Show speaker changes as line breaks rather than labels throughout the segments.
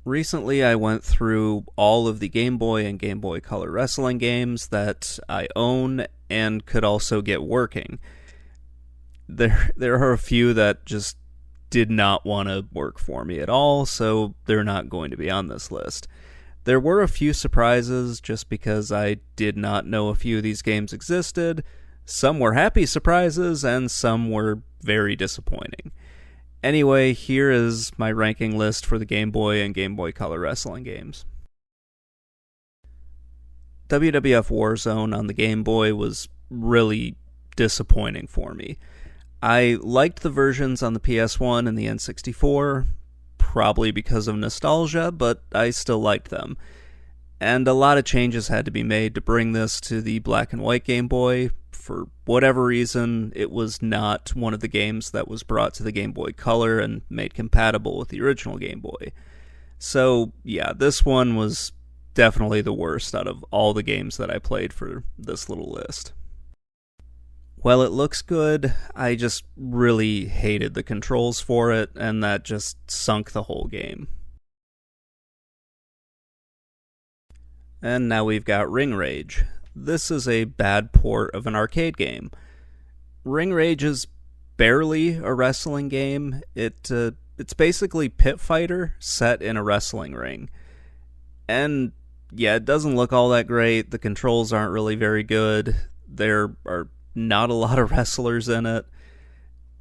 Recently, I went through all of the Game Boy and Game Boy Color wrestling games that I own and could also get working. There are a few that just did not want to work for me at all, so they're not going to be on this list. There were a few surprises just because I did not know a few of these games existed. Some were happy surprises, and some were very disappointing. Anyway, here is my ranking list for the Game Boy and Game Boy Color wrestling games. WWF Warzone on the Game Boy was really disappointing for me. I liked the versions on the PS1 and the N64, probably because of nostalgia, but I still liked them. And a lot of changes had to be made to bring this to the black and white Game Boy. For whatever reason, it was not one of the games that was brought to the Game Boy Color and made compatible with the original Game Boy. So, yeah, this one was definitely the worst out of all the games that I played for this little list. While it looks good, I just really hated the controls for it, and that just sunk the whole game. And now we've got Ring Rage. This is a bad port of an arcade game. Ring Rage is barely a wrestling game. It's basically Pit Fighter set in a wrestling ring. And yeah, it doesn't look all that great. The controls aren't really very good. There are not a lot of wrestlers in it.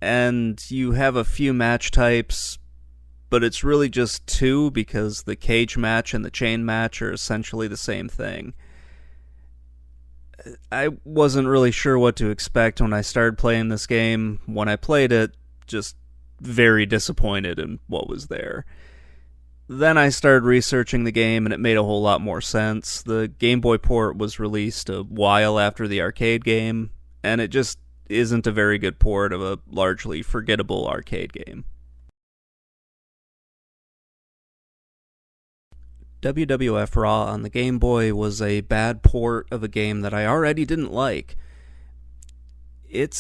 And you have a few match types, but it's really just two because the cage match and the chain match are essentially the same thing. I wasn't really sure what to expect when I started playing this game. When I played it, just very disappointed in what was there. Then I started researching the game and it made a whole lot more sense. The Game Boy port was released a while after the arcade game, and it just isn't a very good port of a largely forgettable arcade game. WWF Raw on the Game Boy was a bad port of a game that I already didn't like. It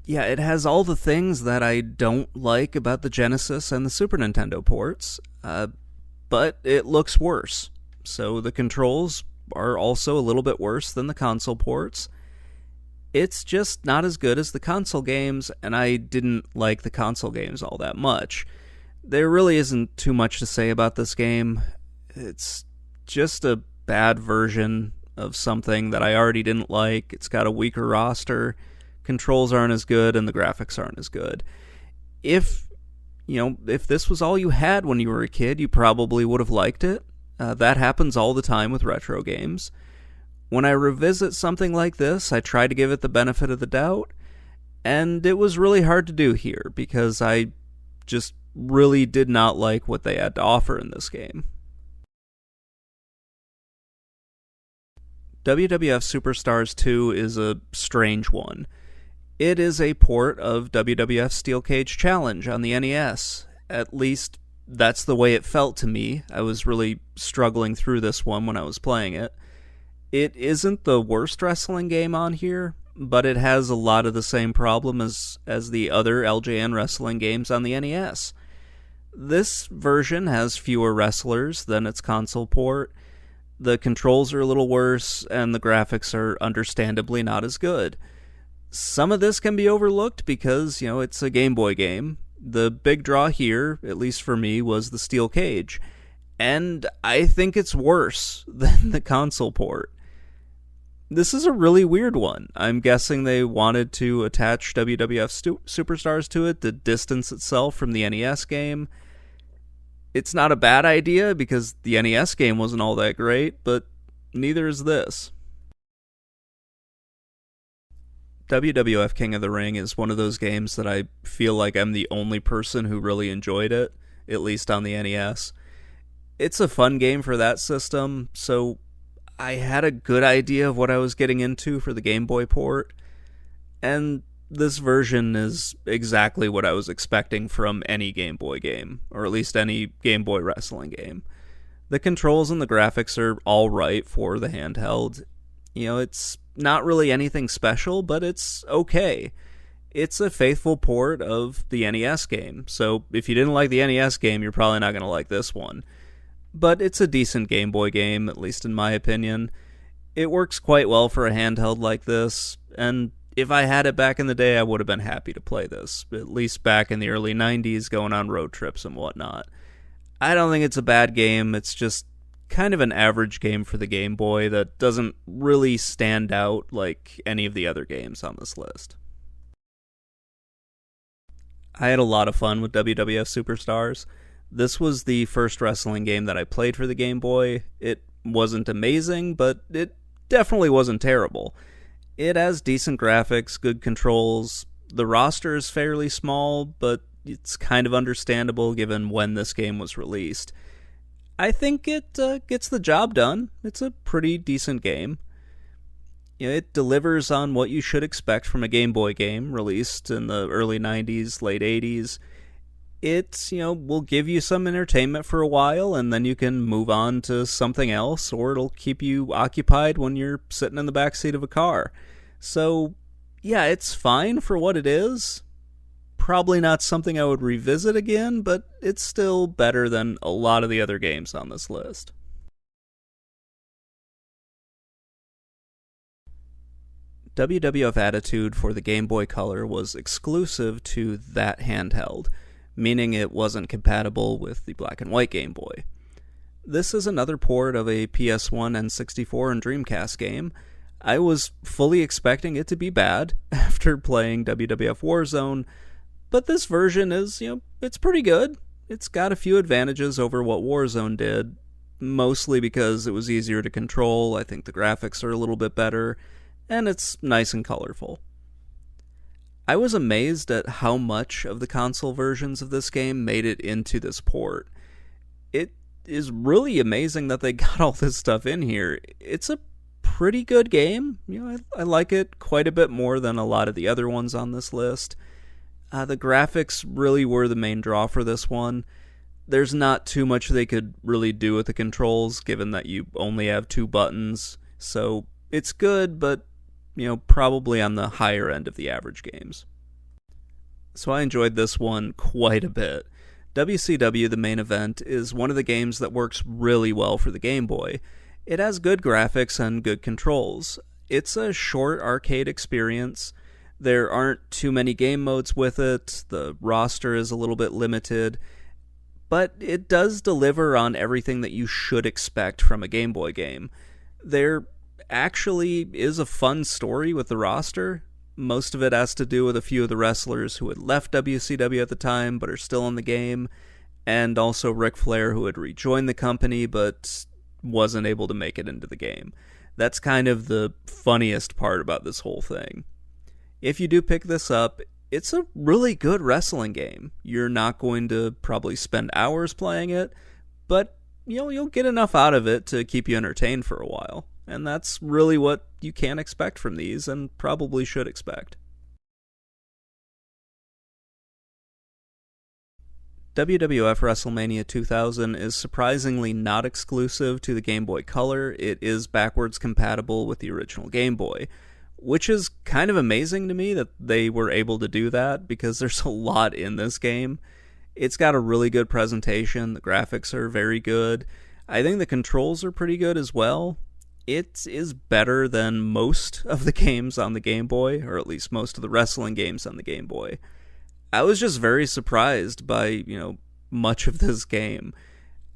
has all the things that I don't like about the Genesis and the Super Nintendo ports, but it looks worse. So the controls are also a little bit worse than the console ports. It's just not as good as the console games, and I didn't like the console games all that much. There really isn't too much to say about this game. It's just a bad version of something that I already didn't like. It's got a weaker roster, controls aren't as good, and the graphics aren't as good. If this was all you had when you were a kid, you probably would have liked it. That happens all the time with retro games. When I revisit something like this, I try to give it the benefit of the doubt, and it was really hard to do here because I just really did not like what they had to offer in this game. WWF Superstars 2 is a strange one. It is a port of WWF Steel Cage Challenge on the NES. At least, that's the way it felt to me. I was really struggling through this one when I was playing it. It isn't the worst wrestling game on here, but it has a lot of the same problem as the other LJN wrestling games on the NES. This version has fewer wrestlers than its console port. The controls are a little worse, and the graphics are understandably not as good. Some of this can be overlooked because, it's a Game Boy game. The big draw here, at least for me, was the steel cage. And I think it's worse than the console port. This is a really weird one. I'm guessing they wanted to attach WWF Superstars to it to distance itself from the NES game. It's not a bad idea because the NES game wasn't all that great, but neither is this. WWF King of the Ring is one of those games that I feel like I'm the only person who really enjoyed it, at least on the NES. It's a fun game for that system, so I had a good idea of what I was getting into for the Game Boy port, and this version is exactly what I was expecting from any Game Boy game, or at least any Game Boy wrestling game. The controls and the graphics are alright for the handheld. It's not really anything special, but it's okay. It's a faithful port of the NES game, so if you didn't like the NES game, you're probably not going to like this one. but it's a decent Game Boy game, at least in my opinion. It works quite well for a handheld like this, and if I had it back in the day, I would have been happy to play this, at least back in the early 90s, going on road trips and whatnot. I don't think it's a bad game, it's just kind of an average game for the Game Boy that doesn't really stand out like any of the other games on this list. I had a lot of fun with WWF Superstars. This was the first wrestling game that I played for the Game Boy. It wasn't amazing, but it definitely wasn't terrible. It has decent graphics, good controls. The roster is fairly small, but it's kind of understandable given when this game was released. I think it gets the job done. It's a pretty decent game. It delivers on what you should expect from a Game Boy game released in the early 90s, late 80s. It, will give you some entertainment for a while, and then you can move on to something else, or it'll keep you occupied when you're sitting in the backseat of a car. So, yeah, it's fine for what it is. Probably not something I would revisit again, but it's still better than a lot of the other games on this list. WWF Attitude for the Game Boy Color was exclusive to that handheld, meaning it wasn't compatible with the black and white Game Boy. This is another port of a PS1, N64, and Dreamcast game. I was fully expecting it to be bad after playing WWF Warzone, but this version is, it's pretty good. It's got a few advantages over what Warzone did, mostly because it was easier to control. I think the graphics are a little bit better, and it's nice and colorful. I was amazed at how much of the console versions of this game made it into this port. It is really amazing that they got all this stuff in here. It's a pretty good game. I like it quite a bit more than a lot of the other ones on this list. The graphics really were the main draw for this one. There's not too much they could really do with the controls, given that you only have 2 buttons. So it's good, but probably on the higher end of the average games. So I enjoyed this one quite a bit. WCW, the main event, is one of the games that works really well for the Game Boy. It has good graphics and good controls. It's a short arcade experience. There aren't too many game modes with it. The roster is a little bit limited. But it does deliver on everything that you should expect from a Game Boy game. There actually is a fun story with the roster. Most of it has to do with a few of the wrestlers who had left WCW at the time but are still in the game, and also Ric Flair, who had rejoined the company but wasn't able to make it into the game. That's kind of the funniest part about this whole thing. If you do pick this up, it's a really good wrestling game. You're not going to probably spend hours playing it, but you'll get enough out of it to keep you entertained for a while. And that's really what you can expect from these, and probably should expect. WWF WrestleMania 2000 is surprisingly not exclusive to the Game Boy Color. It is backwards compatible with the original Game Boy, which is kind of amazing to me that they were able to do that, because there's a lot in this game. It's got a really good presentation, the graphics are very good. I think the controls are pretty good as well. It is better than most of the games on the Game Boy, or at least most of the wrestling games on the Game Boy. I was just very surprised by, much of this game.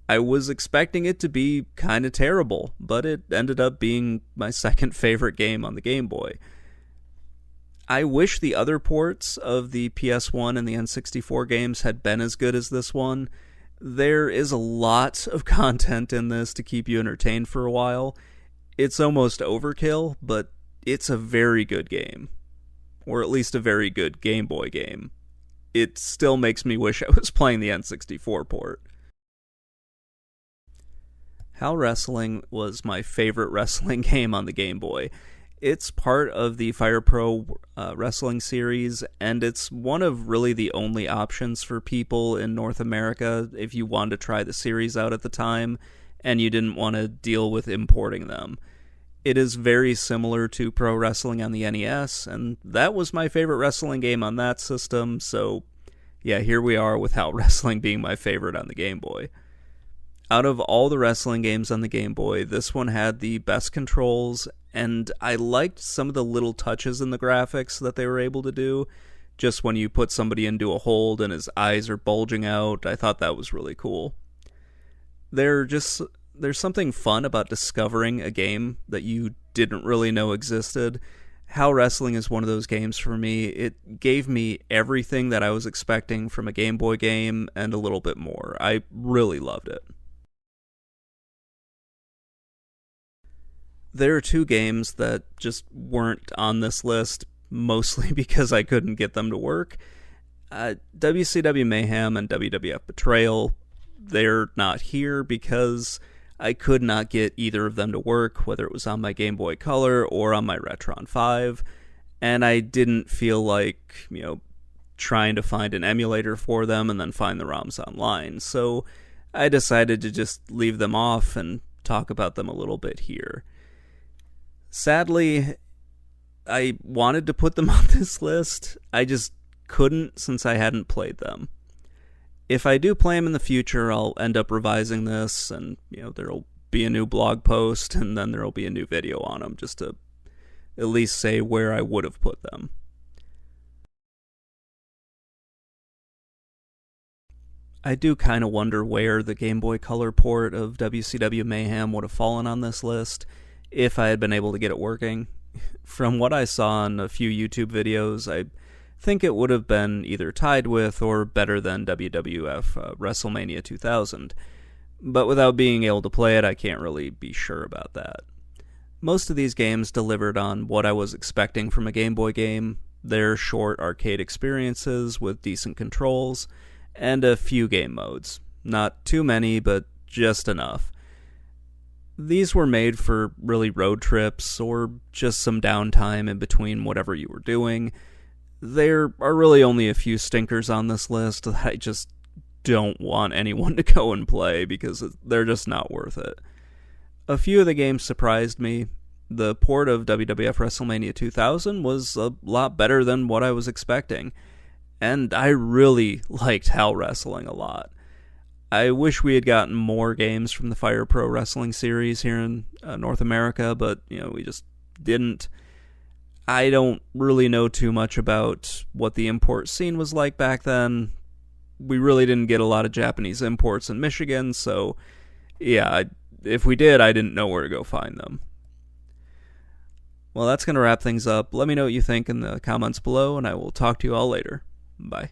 I was expecting it to be kind of terrible, but it ended up being my second favorite game on the Game Boy. I wish the other ports of the PS1 and the N64 games had been as good as this one. There is a lot of content in this to keep you entertained for a while. It's almost overkill, but it's a very good game. Or at least a very good Game Boy game. It still makes me wish I was playing the N64 port. HAL Wrestling was my favorite wrestling game on the Game Boy. It's part of the Fire Pro wrestling series, and it's one of really the only options for people in North America if you wanted to try the series out at the time, and you didn't want to deal with importing them. It is very similar to Pro Wrestling on the NES, and that was my favorite wrestling game on that system, so yeah, here we are with HAL Wrestling being my favorite on the Game Boy. Out of all the wrestling games on the Game Boy, this one had the best controls, and I liked some of the little touches in the graphics that they were able to do. Just when you put somebody into a hold and his eyes are bulging out, I thought that was really cool. There's something fun about discovering a game that you didn't really know existed. HAL Wrestling is one of those games for me. It gave me everything that I was expecting from a Game Boy game and a little bit more. I really loved it. There are two games that just weren't on this list, mostly because I couldn't get them to work. WCW Mayhem and WWF Betrayal, they're not here because I could not get either of them to work, whether it was on my Game Boy Color or on my Retron 5, and I didn't feel like, trying to find an emulator for them and then find the ROMs online, so I decided to just leave them off and talk about them a little bit here. Sadly, I wanted to put them on this list, I just couldn't since I hadn't played them. If I do play them in the future, I'll end up revising this, and there'll be a new blog post, and then there'll be a new video on them, just to at least say where I would have put them. I do kind of wonder where the Game Boy Color port of WCW Mayhem would have fallen on this list, if I had been able to get it working. From what I saw in a few YouTube videos, I think it would have been either tied with or better than WWF WrestleMania 2000. But without being able to play it, I can't really be sure about that. Most of these games delivered on what I was expecting from a Game Boy game. They're short arcade experiences with decent controls, and a few game modes. Not too many, but just enough. These were made for really road trips, or just some downtime in between whatever you were doing. There are really only a few stinkers on this list that I just don't want anyone to go and play because they're just not worth it. A few of the games surprised me. The port of WWF WrestleMania 2000 was a lot better than what I was expecting, and I really liked HAL Wrestling a lot. I wish we had gotten more games from the Fire Pro Wrestling series here in North America, but we just didn't. I don't really know too much about what the import scene was like back then. We really didn't get a lot of Japanese imports in Michigan, so yeah, if we did, I didn't know where to go find them. Well, that's going to wrap things up. Let me know what you think in the comments below, and I will talk to you all later. Bye.